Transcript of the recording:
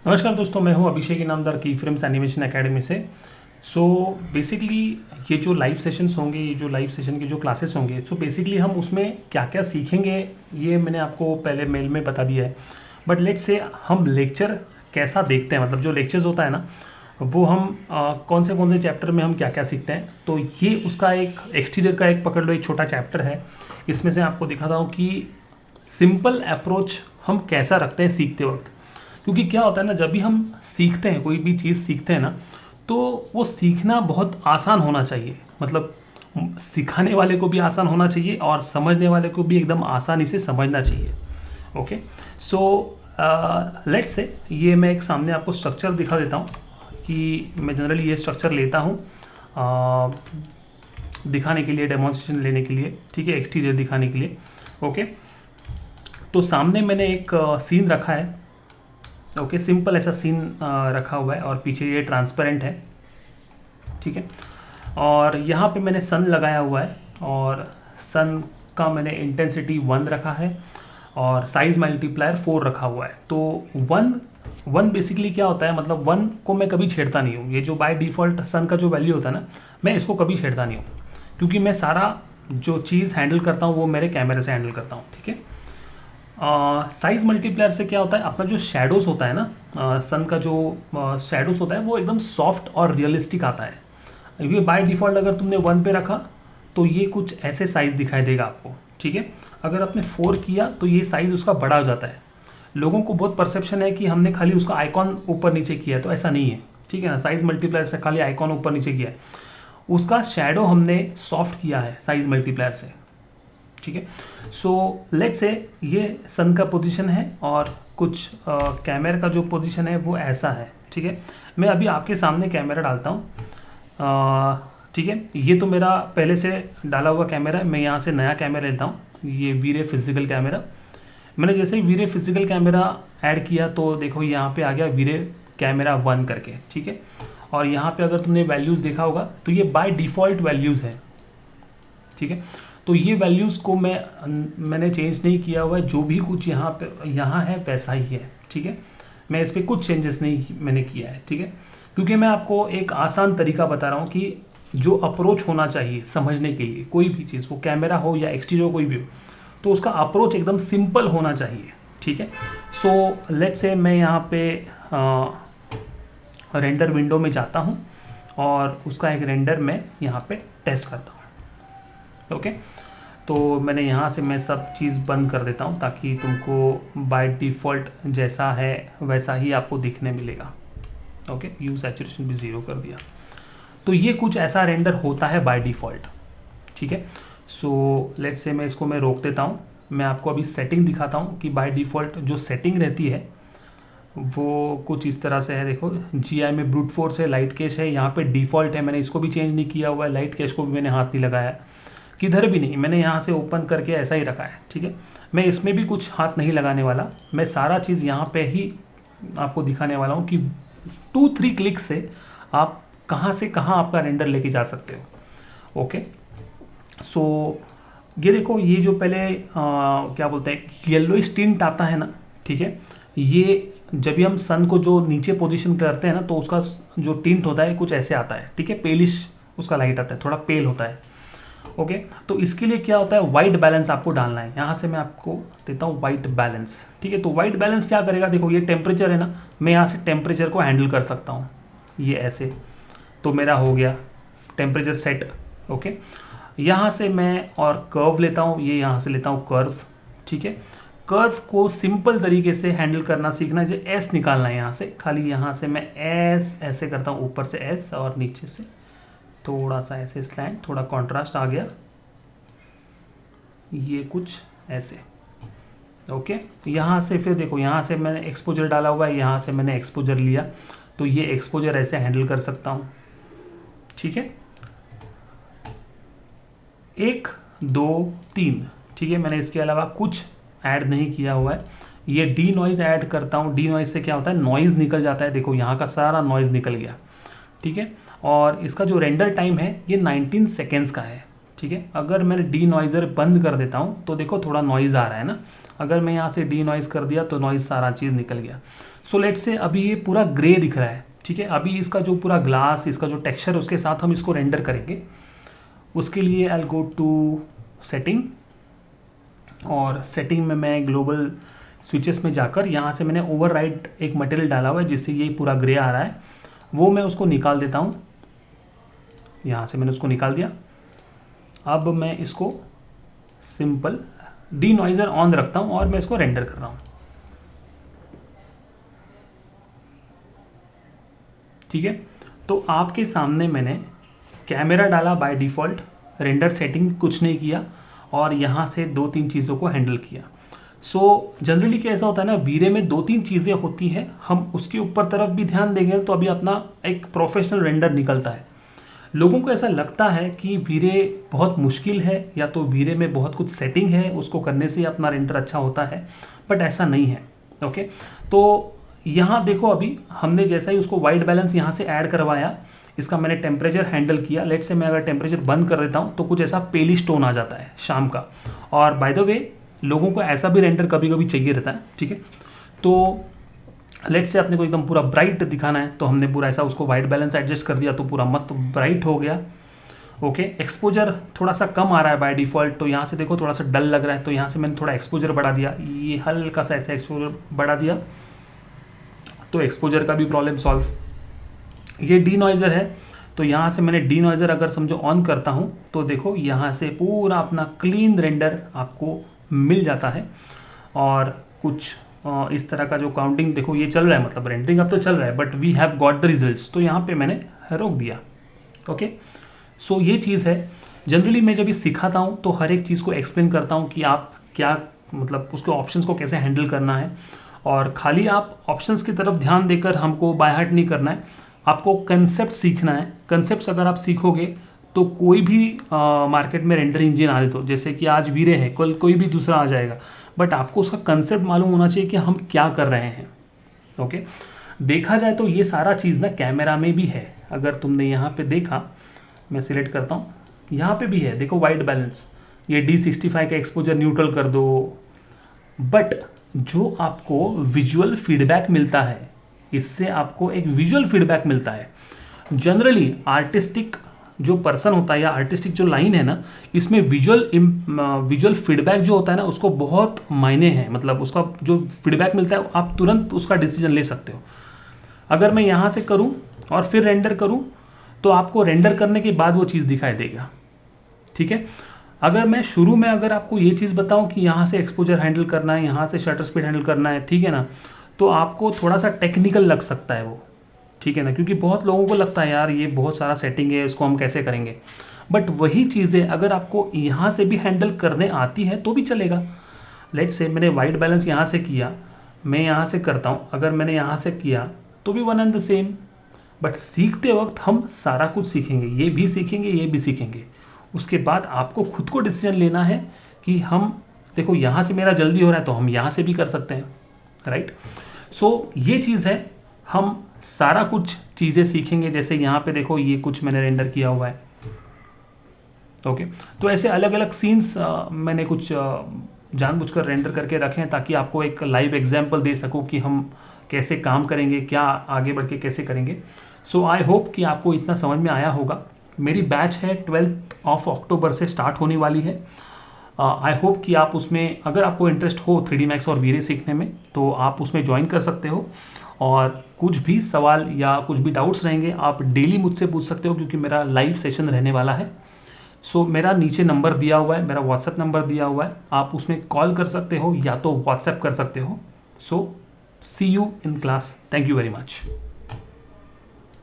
नमस्कार दोस्तों, मैं हूं अभिषेक इनामदार की फ्रेम्स एनिमेशन एकेडमी से। बेसिकली ये जो लाइव सेशंस होंगे, ये जो लाइव सेशन के जो क्लासेस होंगे, बेसिकली हम उसमें क्या क्या सीखेंगे ये मैंने आपको पहले मेल में बता दिया है। बट लेट्स से हम लेक्चर कैसा देखते हैं, मतलब जो लेक्चर्स होता है ना वो हम कौन से चैप्टर में हम क्या क्या सीखते हैं। तो ये उसका एक एक्सटीरियर का एक पकड़ लो, एक छोटा चैप्टर है। इसमें से आपको दिखाता हूँ कि सिंपल अप्रोच हम कैसा रखते हैं सीखते वक्त। क्योंकि क्या होता है ना, जब भी हम सीखते हैं, कोई भी चीज़ सीखते हैं ना, तो वो सीखना बहुत आसान होना चाहिए। मतलब सिखाने वाले को भी आसान होना चाहिए और समझने वाले को भी एकदम आसानी से समझना चाहिए। ओके, लेट्स से ये मैं एक सामने आपको स्ट्रक्चर दिखा देता हूँ कि मैं जनरली ये स्ट्रक्चर लेता हूँ दिखाने के लिए, डेमोन्स्ट्रेशन लेने के लिए, ठीक है, एक्सटीरियर दिखाने के लिए। ओके, तो सामने मैंने एक सीन रखा है। ओके, सिंपल ऐसा सीन रखा हुआ है और पीछे ये ट्रांसपेरेंट है, ठीक है। और यहाँ पे मैंने सन लगाया हुआ है और सन का मैंने इंटेंसिटी 1 रखा है और साइज मल्टीप्लायर 4 रखा हुआ है। तो 1 बेसिकली क्या होता है, मतलब 1 को मैं कभी छेड़ता नहीं हूँ। ये जो बाय डिफ़ॉल्ट सन का जो वैल्यू होता है ना, मैं इसको कभी छेड़ता नहीं हूँ, क्योंकि मैं सारा जो चीज़ हैंडल करता हूँ वो मेरे कैमरे से हैंडल करता हूँ, ठीक है। साइज मल्टीप्लायर से क्या होता है, अपना जो शेडोज़ होता है ना, सन का जो शेडोज़ होता है वो एकदम सॉफ्ट और रियलिस्टिक आता है। ये बाय डिफ़ॉल्ट अगर तुमने 1 पे रखा तो ये कुछ ऐसे साइज़ दिखाई देगा आपको, ठीक है। अगर आपने 4 किया तो ये साइज़ उसका बड़ा हो जाता है। लोगों को बहुत परसेप्शन है कि हमने खाली उसका आइकॉन ऊपर नीचे किया है, तो ऐसा नहीं है, ठीक है ना। साइज मल्टीप्लायर से खाली आइकॉन ऊपर नीचे किया है, उसका शेडो हमने सॉफ्ट किया है साइज मल्टीप्लायर से, ठीक है। लेट्स से ये सन का पोजीशन है और कुछ कैमरे का जो पोजीशन है वो ऐसा है, ठीक है। मैं अभी आपके सामने कैमरा डालता हूँ, ठीक है। ये तो मेरा पहले से डाला हुआ कैमरा है। मैं यहाँ से नया कैमरा लेता हूँ, ये वीरे फिजिकल कैमरा। मैंने जैसे ही वीरे फिजिकल कैमरा ऐड किया तो देखो यहाँ पे आ गया वीरे कैमरा 1 करके, ठीक है। और यहाँ पे अगर तुमने वैल्यूज़ देखा होगा तो ये बाय डिफ़ॉल्ट वैल्यूज़ है, ठीक है। तो ये वैल्यूज़ को मैंने चेंज नहीं किया हुआ है, जो भी कुछ यहाँ है वैसा ही है, ठीक है। मैं इस पर कुछ चेंजेस नहीं मैंने किया है, ठीक है। क्योंकि मैं आपको एक आसान तरीका बता रहा हूँ कि जो अप्रोच होना चाहिए समझने के लिए, कोई भी चीज़, वो कैमरा हो या एक्सटीरियर कोई भी हो, तो उसका अप्रोच एकदम सिंपल होना चाहिए, ठीक है। लेट्स से मैं यहाँ पे रेंडर विंडो में जाता हूँ और उसका एक रेंडर मैं यहाँ पे टेस्ट करता हूँ। ओके, तो मैंने यहाँ से मैं सब चीज़ बंद कर देता हूँ ताकि तुमको बाय डिफ़ॉल्ट जैसा है वैसा ही आपको दिखने मिलेगा। ओके, यू सैचुरेशन भी 0 कर दिया। तो ये कुछ ऐसा रेंडर होता है बाय डिफ़ॉल्ट, ठीक है। लेट्स से मैं रोक देता हूँ। मैं आपको अभी सेटिंग दिखाता हूँ कि बाय डिफ़ॉल्ट जो सेटिंग रहती है वो कुछ इस तरह से है। देखो, GI में ब्रूट फोर्स है, लाइट कैश है, यहाँ पे डिफ़ॉल्ट है, मैंने इसको भी चेंज नहीं किया हुआ है। लाइट कैश को भी मैंने हाथ नहीं लगाया, किधर भी नहीं, मैंने यहाँ से ओपन करके ऐसा ही रखा है, ठीक है। मैं इसमें भी कुछ हाथ नहीं लगाने वाला, मैं सारा चीज़ यहाँ पे ही आपको दिखाने वाला हूँ कि 2-3 क्लिक से आप कहाँ से कहाँ आपका रेंडर लेके जा सकते हो। ओके, ये देखो, ये जो पहले क्या बोलते हैं, येलो टिंट आता है ना, ठीक है। ये जब भी हम सन को जो नीचे पोजीशन करते हैं ना, तो उसका जो टिंट होता है कुछ ऐसे आता है, ठीक है। पेलिश उसका लाइट आता है, थोड़ा पेल होता है। ओके, तो इसके लिए क्या होता है, वाइट बैलेंस आपको डालना है। यहाँ से मैं आपको देता हूँ वाइट बैलेंस, ठीक है। तो वाइट बैलेंस क्या करेगा, देखो ये टेम्परेचर है ना, मैं यहाँ से टेम्परेचर को हैंडल कर सकता हूँ, ये ऐसे, तो मेरा हो गया टेम्परेचर सेट। ओके, यहाँ से मैं और कर्व लेता हूँ, ये यहाँ से लेता हूँ कर्व, ठीक है। कर्व को सिंपल तरीके से हैंडल करना सीखना है। जो एस निकालना है यहाँ से, खाली यहाँ से मैं एस ऐसे करता हूँ, ऊपर से एस और नीचे से थोड़ा सा ऐसे स्लैंट, थोड़ा कॉन्ट्रास्ट आ गया, ये कुछ ऐसे। ओके, यहाँ से फिर देखो, यहाँ से मैंने एक्सपोजर डाला हुआ है, यहाँ से मैंने एक्सपोजर लिया, तो ये एक्सपोजर ऐसे हैंडल कर सकता हूँ, ठीक है। 1 2 3, ठीक है। मैंने इसके अलावा कुछ ऐड नहीं किया हुआ है। ये डी नॉइज़ ऐड करता हूँ। डी नॉइज़ से क्या होता है, नॉइज़ निकल जाता है। देखो यहाँ का सारा नॉइज़ निकल गया, ठीक है। और इसका जो रेंडर टाइम है ये 19 सेकेंड्स का है, ठीक है। अगर मैं डी नॉइज़र बंद कर देता हूँ तो देखो थोड़ा नॉइज़ आ रहा है ना, अगर मैं यहाँ से डी नॉइज़ कर दिया तो नॉइज़ सारा चीज़ निकल गया। सो लेट्स से अभी ये पूरा ग्रे दिख रहा है, ठीक है। अभी इसका जो पूरा ग्लास, इसका जो टेक्सचर, उसके साथ हम इसको रेंडर करेंगे। उसके लिए I will go to setting, और सेटिंग में मैं ग्लोबल स्विचेस में जाकर यहाँ से मैंने ओवरराइड एक मटेरियल डाला हुआ है जिससे ये पूरा ग्रे आ रहा है, वो मैं उसको निकाल देता हूँ। यहाँ से मैंने उसको निकाल दिया। अब मैं इसको सिंपल डी नॉइज़र ऑन रखता हूँ और मैं इसको रेंडर कर रहा हूँ, ठीक है। तो आपके सामने मैंने कैमरा डाला बाय डिफ़ॉल्ट, रेंडर सेटिंग कुछ नहीं किया, और यहाँ से 2-3 चीज़ों को हैंडल किया। सो जनरली क्या ऐसा होता है ना, वीरे में 2-3 चीज़ें होती हैं, हम उसके ऊपर तरफ भी ध्यान देंगे तो अभी अपना एक प्रोफेशनल रेंडर निकलता है। लोगों को ऐसा लगता है कि वीरे बहुत मुश्किल है, या तो वीरे में बहुत कुछ सेटिंग है, उसको करने से अपना रेंडर अच्छा होता है, बट ऐसा नहीं है, ओके। तो यहाँ देखो, अभी हमने जैसा ही उसको वाइट बैलेंस यहाँ से ऐड करवाया, इसका मैंने टेम्परेचर हैंडल किया। लेट से मैं अगर टेम्परेचर बंद कर देता हूँ तो कुछ ऐसा पेलिश टोन आ जाता है शाम का। और बाय द वे लोगों को ऐसा भी रेंडर कभी कभी चाहिए रहता है, ठीक है। तो लेट से अपने को एकदम पूरा ब्राइट दिखाना है, तो हमने पूरा ऐसा उसको वाइट बैलेंस एडजस्ट कर दिया तो पूरा मस्त ब्राइट हो गया, ओके। एक्सपोजर थोड़ा सा कम आ रहा है बाय डिफ़ॉल्ट, तो यहाँ से देखो थोड़ा सा डल लग रहा है, तो यहाँ से मैंने थोड़ा एक्सपोजर बढ़ा दिया, ये हल्का सा ऐसा एक्सपोजर बढ़ा दिया, तो एक्सपोजर का भी प्रॉब्लम सॉल्व। ये डी नॉइज़र है, तो यहाँ से मैंने डी नॉइज़र अगर समझो ऑन करता हूँ तो देखो यहाँ से पूरा अपना क्लीन रेंडर आपको मिल जाता है। और कुछ इस तरह का जो काउंटिंग देखो ये चल रहा है, मतलब रेंडरिंग अब तो चल रहा है, but we have got the results, तो यहाँ पे मैंने रोक दिया, ओके। सो ये चीज़ है। जनरली मैं जब ये सिखाता हूँ तो हर एक चीज़ को एक्सप्लेन करता हूँ कि आप क्या, मतलब उसके ऑप्शंस को कैसे हैंडल करना है, और खाली आप ऑप्शंस की तरफ ध्यान देकर हमको बाय हार्ट नहीं करना है, आपको कंसेप्ट सीखना है। कंसेप्ट्स अगर आप सीखोगे तो कोई भी मार्केट में रेंडर इंजन आ दो, जैसे कि आज वीरे है, कल कोई भी दूसरा आ जाएगा, बट आपको उसका कंसेप्ट मालूम होना चाहिए कि हम क्या कर रहे हैं, ओके। देखा जाए तो ये सारा चीज़ ना कैमरा में भी है। अगर तुमने यहाँ पे देखा, मैं सिलेक्ट करता हूँ, यहाँ पे भी है, देखो वाइट बैलेंस, ये D65 का एक्सपोजर न्यूट्रल कर दो, बट जो आपको विजुअल फीडबैक मिलता है, इससे आपको एक विजुअल फीडबैक मिलता है। जनरली आर्टिस्टिक जो पर्सन होता है या आर्टिस्टिक जो लाइन है ना, इसमें विजुअल फीडबैक जो होता है ना, उसको बहुत मायने हैं। मतलब उसका जो फीडबैक मिलता है आप तुरंत उसका डिसीजन ले सकते हो। अगर मैं यहाँ से करूँ और फिर रेंडर करूँ तो आपको रेंडर करने के बाद वो चीज़ दिखाई देगा, ठीक है। अगर मैं शुरू में अगर आपको ये चीज़ बताऊँ कि यहाँ से एक्सपोजर हैंडल करना है, यहाँ से शटर स्पीड हैंडल करना है, ठीक है ना, तो आपको थोड़ा सा टेक्निकल लग सकता है वो, ठीक है ना, क्योंकि बहुत लोगों को लगता है यार ये बहुत सारा सेटिंग है, इसको हम कैसे करेंगे। बट वही चीज़ें अगर आपको यहाँ से भी हैंडल करने आती है तो भी चलेगा। लेट से मैंने वाइट बैलेंस यहाँ से किया, मैं यहाँ से करता हूँ, अगर मैंने यहाँ से किया तो भी one and the same. But सीखते वक्त हम सारा कुछ सीखेंगे, ये भी सीखेंगे, ये भी सीखेंगे। उसके बाद आपको खुद को डिसीजन लेना है कि हम, देखो यहाँ से मेरा जल्दी हो रहा है तो हम यहाँ से भी कर सकते हैं, राइट। सो ये चीज़ है, हम सारा कुछ चीज़ें सीखेंगे। जैसे यहाँ पे देखो ये कुछ मैंने रेंडर किया हुआ है, ओके। तो ऐसे अलग अलग सीन्स मैंने कुछ जानबूझकर रेंडर करके रखे हैं ताकि आपको एक लाइव एग्जांपल दे सकूं कि हम कैसे काम करेंगे, क्या आगे बढ़ के कैसे करेंगे। सो आई होप कि आपको इतना समझ में आया होगा। मेरी बैच है 12 अक्टूबर से स्टार्ट होने वाली है। आई होप कि आप उसमें, अगर आपको इंटरेस्ट हो 3D Max और वीरे सीखने में, तो आप उसमें ज्वाइन कर सकते हो। और कुछ भी सवाल या कुछ भी डाउट्स रहेंगे आप डेली मुझसे पूछ सकते हो, क्योंकि मेरा लाइव सेशन रहने वाला है। सो मेरा नीचे नंबर दिया हुआ है, मेरा व्हाट्सएप नंबर दिया हुआ है, आप उसमें कॉल कर सकते हो या तो व्हाट्सएप कर सकते हो। So see you in class. Thank you very much.